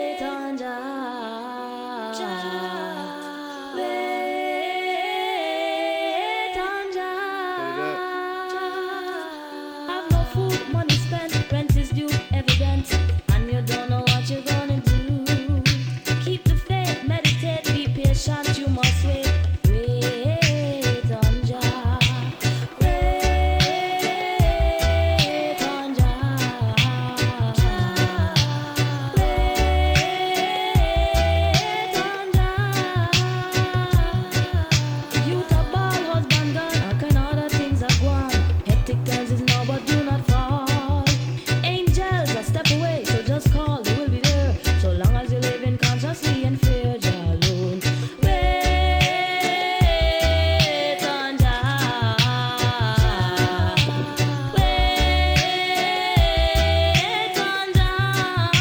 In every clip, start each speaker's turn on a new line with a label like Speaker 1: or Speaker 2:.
Speaker 1: Wait on Jah. Wait on Jah. Have no food, money spent, rent is due, evident, and you don't know what you're gonna do. Keep the faith, meditate, be patient, you must wait. Wait on Jah. Wait on Jah. Wait on Jah. Youth a ball, husband gone, all kind of other things are gone. Hectic times is now, but do not fall. Angels a step away, so just call, they will be there. So long as you live in consciously and fear Jah alone. Wait on Jah. Wait on Jah.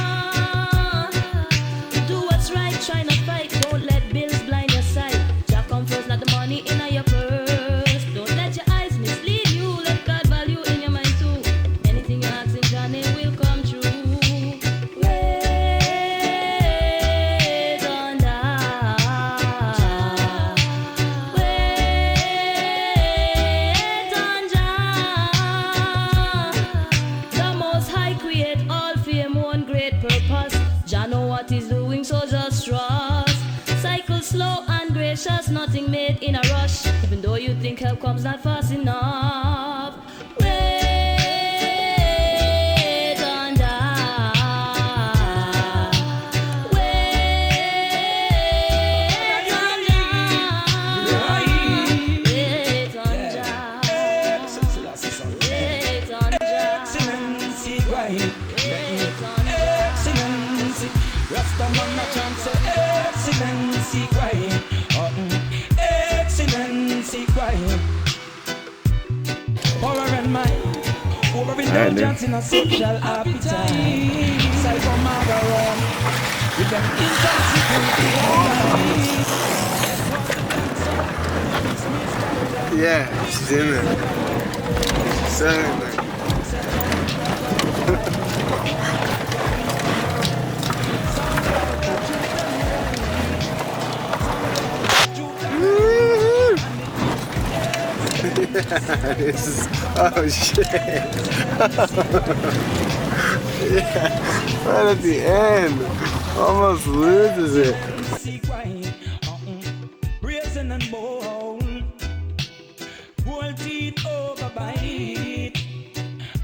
Speaker 1: Do what's right, try not fight. Don't let bills blind your sight. Jah come first, not the money in your purse. Don't let your eyes mislead you. Let God value in your mind too. Anything you ask in Jah name will come true. Wait on Jah. Wait on Jah. The Most High create all for Him one great purpose. Jah know what He's doing, so just trust. Cycle slow and gracious, nothing made in a rush. Even though you think help comes not fast enough. Wait on Jah. Wait on Jah. Wait on Jah. Wait on Jah.
Speaker 2: Excellency, right?
Speaker 1: Wait on Jah.
Speaker 2: Excellency, Rastaman a chant say excellency, right? Excellency, right? Power and might, overindulgence in a social appetite. Cyber margaron, with them intoxicating.
Speaker 3: Yeah, she's in there. Certainly. Yeah, this is, oh shit. Yeah, right at the end. Almost loses it.
Speaker 2: Brazen and bold, gold teeth over bite,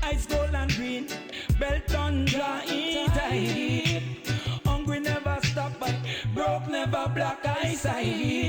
Speaker 2: ice gold and green, belt on dry tight. Hungry never stop, but broke never black eyesight.